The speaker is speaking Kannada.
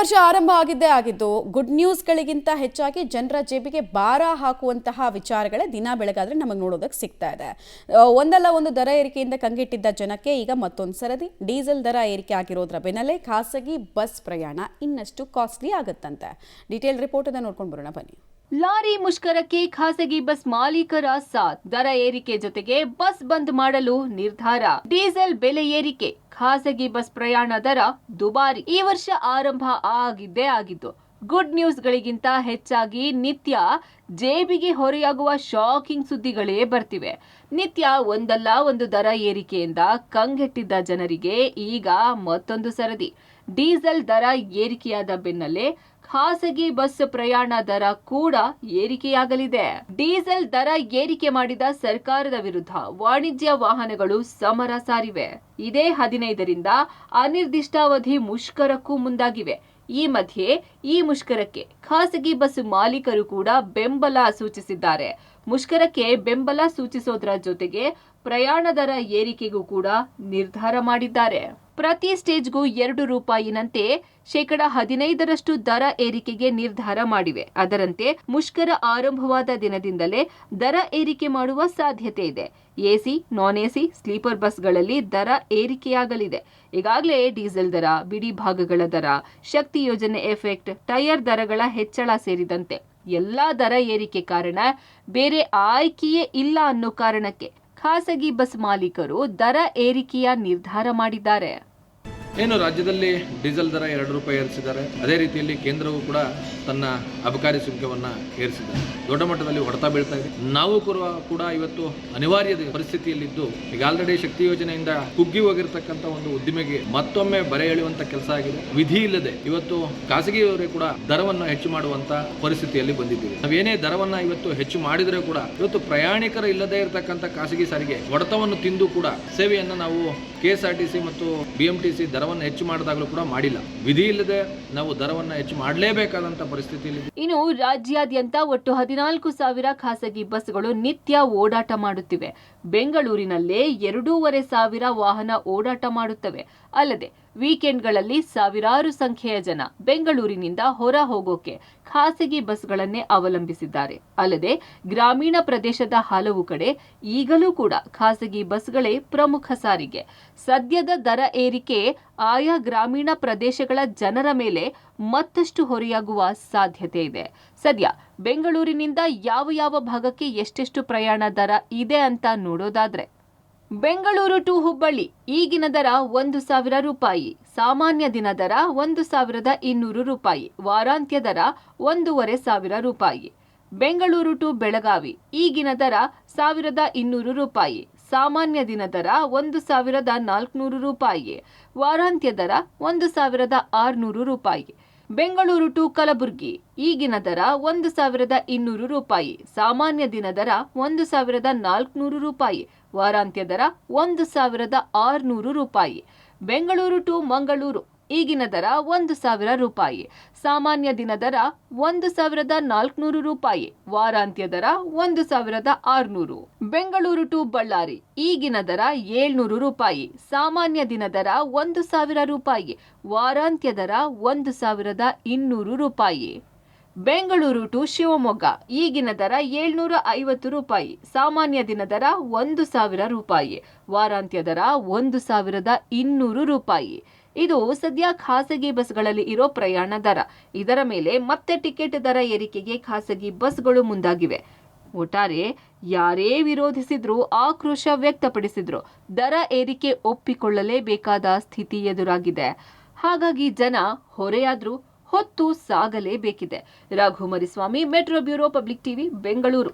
ವರ್ಷ ಆರಂಭ ಆಗಿದ್ದು ಗುಡ್ ನ್ಯೂಸ್ಗಳಿಗಿಂತ ಹೆಚ್ಚಾಗಿ ಜನರ ಜೇಬಿಗೆ ಭಾರ ಹಾಕುವಂತಹ ವಿಚಾರಗಳೇ ದಿನ ಬೆಳಗಾದ್ರೆ ನಮಗೆ ನೋಡೋದಕ್ಕೆ ಸಿಗ್ತಾ ಇದೆ. ಒಂದಲ್ಲ ಒಂದು ದರ ಏರಿಕೆಯಿಂದ ಕಂಗೆಟ್ಟಿದ್ದ ಜನಕ್ಕೆ ಈಗ ಮತ್ತೊಂದು ಸರದಿ ಡೀಸೆಲ್ ದರ ಏರಿಕೆ ಆಗಿರೋದ್ರ ಬೆನ್ನಲ್ಲೇ ಖಾಸಗಿ ಬಸ್ ಪ್ರಯಾಣ ಇನ್ನಷ್ಟು ಕಾಸ್ಟ್ಲಿ ಆಗುತ್ತಂತೆ. ಡೀಟೇಲ್ ರಿಪೋರ್ಟ್ ಅನ್ನು ನೋಡ್ಕೊಂಡು ಬರೋಣ ಬನ್ನಿ. ಲಾರಿ ಮುಷ್ಕರಕ್ಕೆ ಖಾಸಗಿ ಬಸ್ ಮಾಲೀಕರ ಸಾಥ್. ದರ ಏರಿಕೆ ಜೊತೆಗೆ ಬಸ್ ಬಂದ್ ಮಾಡಲು ನಿರ್ಧಾರ. ಡೀಸೆಲ್ ಬೆಲೆ ಏರಿಕೆ, ಖಾಸಗಿ ಬಸ್ ಪ್ರಯಾಣ ದರ ದುಬಾರಿ. ಈ ವರ್ಷ ಆರಂಭ ಆಗಿದ್ದು ಗುಡ್ ನ್ಯೂಸ್ಗಳಿಗಿಂತ ಹೆಚ್ಚಾಗಿ ನಿತ್ಯ ಜೇಬಿಗೆ ಹೊರೆಯಾಗುವ ಶಾಕಿಂಗ್ ಸುದ್ದಿಗಳೇ ಬರ್ತಿವೆ. ನಿತ್ಯ ಒಂದಲ್ಲ ಒಂದು ದರ ಏರಿಕೆಯಿಂದ ಕಂಗೆಟ್ಟಿದ್ದ ಜನರಿಗೆ ಈಗ ಮತ್ತೊಂದು ಸರದಿ. ಡೀಸೆಲ್ ದರ ಏರಿಕೆಯಾದ ಬೆನ್ನಲ್ಲೇ ಖಾಸಗಿ ಬಸ್ ಪ್ರಯಾಣ ದರ ಕೂಡ ಏರಿಕೆಯಾಗಲಿದೆ. ಡೀಸೆಲ್ ದರ ಏರಿಕೆ ಮಾಡಿದ ಸರ್ಕಾರದ ವಿರುದ್ಧ ವಾಣಿಜ್ಯ ವಾಹನಗಳು ಸಮರ ಸಾರಿವೆ. ಇದೇ 15ರಿಂದ ಅನಿರ್ದಿಷ್ಟಾವಧಿ ಮುಷ್ಕರಕ್ಕೂ ಮುಂದಾಗಿವೆ. ಈ ಮಧ್ಯೆ ಈ ಮುಷ್ಕರಕ್ಕೆ ಖಾಸಗಿ ಬಸ್ ಮಾಲೀಕರು ಕೂಡ ಬೆಂಬಲ ಸೂಚಿಸಿದ್ದಾರೆ. ಮುಷ್ಕರಕ್ಕೆ ಬೆಂಬಲ ಸೂಚಿಸೋದ್ರ ಜೊತೆಗೆ ಪ್ರಯಾಣ ದರ ಏರಿಕೆಗೂ ಕೂಡ ನಿರ್ಧಾರ ಮಾಡಿದ್ದಾರೆ. ಪ್ರತಿ ಸ್ಟೇಜ್ಗೂ ₹2ನಂತೆ %15ರಷ್ಟು ದರ ಏರಿಕೆಗೆ ನಿರ್ಧಾರ ಮಾಡಿವೆ. ಅದರಂತೆ ಮುಷ್ಕರ ಆರಂಭವಾದ ದಿನದಿಂದಲೇ ದರ ಏರಿಕೆ ಮಾಡುವ ಸಾಧ್ಯತೆ ಇದೆ. ಎಸಿ, ನಾನ್ ಎಸಿ, ಸ್ಲೀಪರ್ ಬಸ್ಗಳಲ್ಲಿ ದರ ಏರಿಕೆಯಾಗಲಿದೆ. ಈಗಾಗಲೇ ಡೀಸೆಲ್ ದರ, ಬಿಡಿ ಭಾಗಗಳ ದರ, ಶಕ್ತಿ ಯೋಜನೆ ಎಫೆಕ್ಟ್, ಟೈರ್ ದರಗಳ ಹೆಚ್ಚಳ ಸೇರಿದಂತೆ ಎಲ್ಲಾ ದರ ಏರಿಕೆ ಕಾರಣ ಬೇರೆ ಆಯ್ಕೆಯೇ ಇಲ್ಲ ಅನ್ನೋ ಕಾರಣಕ್ಕೆ ಖಾಸಗಿ ಬಸ್ ಮಾಲೀಕರು ದರ ಏರಿಕೆಯ ನಿರ್ಧಾರ ಮಾಡಿದ್ದಾರೆ. ಏನು ರಾಜ್ಯದಲ್ಲಿ ಡೀಸೆಲ್ ದರ ₹2 ಏರಿಸಿದ್ದಾರೆ. ಅದೇ ರೀತಿಯಲ್ಲಿ ಕೇಂದ್ರವು ಕೂಡ ತನ್ನ ಅಬಕಾರಿ ಸುಂಕವನ್ನು ಏರಿಸಿದೆ. ದೊಡ್ಡ ಮಟ್ಟದಲ್ಲಿ ಹೊಡೆತ ಬೀಳ್ತಾ ಇದೆ. ನಾವು ಕೂಡ ಇವತ್ತು ಅನಿವಾರ್ಯ ಪರಿಸ್ಥಿತಿಯಲ್ಲಿದ್ದು ಈಗ ಆಲ್ರೆಡಿ ಶಕ್ತಿ ಯೋಜನೆಯಿಂದ ಕುಗ್ಗಿ ಹೋಗಿರ್ತಕ್ಕಂಥ ಒಂದು ಉದ್ದಿಮೆಗೆ ಮತ್ತೊಮ್ಮೆ ಬರೆ ಎಳೆಯುವಂತ ಕೆಲಸ ಆಗಿದೆ. ವಿಧಿ ಇಲ್ಲದೆ ಇವತ್ತು ಖಾಸಗಿಯವರೇ ಕೂಡ ದರವನ್ನು ಹೆಚ್ಚು ಮಾಡುವಂತ ಪರಿಸ್ಥಿತಿಯಲ್ಲಿ ಬಂದಿದ್ದೀವಿ. ನಾವೇನೇ ದರವನ್ನ ಇವತ್ತು ಹೆಚ್ಚು ಮಾಡಿದರೆ ಕೂಡ ಇವತ್ತು ಪ್ರಯಾಣಿಕರ ಇಲ್ಲದೆ ಇರತಕ್ಕಂಥ ಖಾಸಗಿ ಸಾರಿಗೆ ಹೊಡೆತವನ್ನು ತಿಂದು ಕೂಡ ಸೇವೆಯನ್ನು ನಾವು KSRTC ಮತ್ತು BMTC ದರವನ್ನು ಹೆಚ್ಚು ಮಾಡಿದಾಗಲೂ ಕೂಡ ಮಾಡಿಲ್ಲ. ವಿಧಿ ಇಲ್ಲದೆ ನಾವು ದರವನ್ನು ಹೆಚ್ಚು ಮಾಡಲೇಬೇಕಾದಂತ ಪರಿಸ್ಥಿತಿಯಲ್ಲಿ. ಇನ್ನು ರಾಜ್ಯಾದ್ಯಂತ ಒಟ್ಟು 14,000 ಖಾಸಗಿ ಬಸ್ಗಳು ನಿತ್ಯ ಓಡಾಟ ಮಾಡುತ್ತಿವೆ. ಬೆಂಗಳೂರಿನಲ್ಲೇ 2,500 ವಾಹನ ಓಡಾಟ ಮಾಡುತ್ತವೆ. ಅಲ್ಲದೆ ವೀಕೆಂಡ್ಗಳಲ್ಲಿ ಸಾವಿರಾರು ಸಂಖ್ಯೆಯ ಜನ ಬೆಂಗಳೂರಿನಿಂದ ಹೊರ ಹೋಗೋಕೆ ಖಾಸಗಿ ಬಸ್ಗಳನ್ನೇ ಅವಲಂಬಿಸಿದ್ದಾರೆ. ಅಲ್ಲದೆ ಗ್ರಾಮೀಣ ಪ್ರದೇಶದ ಹಲವು ಕಡೆ ಈಗಲೂ ಕೂಡ ಖಾಸಗಿ ಬಸ್ಗಳೇ ಪ್ರಮುಖ ಸಾರಿಗೆ. ಸದ್ಯದ ದರ ಏರಿಕೆ ಆಯಾ ಗ್ರಾಮೀಣ ಪ್ರದೇಶಗಳ ಜನರ ಮೇಲೆ ಮತ್ತಷ್ಟು ಹೊರೆಯಾಗುವ ಸಾಧ್ಯತೆ ಇದೆ. ಸದ್ಯ ಬೆಂಗಳೂರಿನಿಂದ ಯಾವ ಭಾಗಕ್ಕೆ ಎಷ್ಟೆಷ್ಟು ಪ್ರಯಾಣ ದರ ಇದೆ ಅಂತ ನೋಡೋದಾದ್ರೆ, ಬೆಂಗಳೂರು ಟು ಹುಬ್ಬಳ್ಳಿ ಈಗಿನ ದರ ₹1,000, ಸಾಮಾನ್ಯ ದಿನ ದರ ₹1,200, ವಾರಾಂತ್ಯ ದರ ₹1,500. ಬೆಂಗಳೂರು ಟು ಬೆಳಗಾವಿ ಈಗಿನ ದರ ₹1,200, ಸಾಮಾನ್ಯ ದಿನ ದರ ₹1,400, ವಾರಾಂತ್ಯ ದರ ₹1,600. ಬೆಂಗಳೂರು ಟು ಕಲಬುರಗಿ ಈಗಿನ ದರ ₹1,200, ಸಾಮಾನ್ಯ ದಿನ ದರ ₹1,400, ವಾರಾಂತ್ಯ ದರ ₹1,600. ಬೆಂಗಳೂರು ಟು ಮಂಗಳೂರು ಈಗಿನ ದರ ₹1,000, ಸಾಮಾನ್ಯ ದಿನ ದರ ₹1,400, ವಾರಾಂತ್ಯ ದರ ₹1,600. ಬೆಂಗಳೂರು ಟು ಬಳ್ಳಾರಿ ಈಗಿನ ದರ ₹700, ಸಾಮಾನ್ಯ ದಿನ ದರ ₹1,000, ವಾರಾಂತ್ಯ ದರ ₹1,200. ಬೆಂಗಳೂರು ಟು ಶಿವಮೊಗ್ಗ ಈಗಿನ ದರ ₹750, ಸಾಮಾನ್ಯ ದಿನ ದರ ₹1,000, ವಾರಾಂತ್ಯ ದರ ₹1,200. ಇದು ಸದ್ಯ ಖಾಸಗಿ ಬಸ್ಗಳಲ್ಲಿ ಇರೋ ಪ್ರಯಾಣ ದರ. ಇದರ ಮೇಲೆ ಮತ್ತೆ ಟಿಕೆಟ್ ದರ ಏರಿಕೆಗೆ ಖಾಸಗಿ ಬಸ್ಗಳು ಮುಂದಾಗಿವೆ. ಒಟ್ಟಾರೆ ಯಾರೇ ವಿರೋಧಿಸಿದ್ರು, ಆಕ್ರೋಶ ವ್ಯಕ್ತಪಡಿಸಿದ್ರು, ದರ ಏರಿಕೆ ಒಪ್ಪಿಕೊಳ್ಳಲೇಬೇಕಾದ ಸ್ಥಿತಿ ಎದುರಾಗಿದೆ. ಹಾಗಾಗಿ ಜನ ಹೊರೆಯಾದ್ರೂ ಹೊತ್ತು ಸಾಗಲೇಬೇಕಿದೆ. Raghu Mariswamy, metro bureau, public TV, Bengaluru.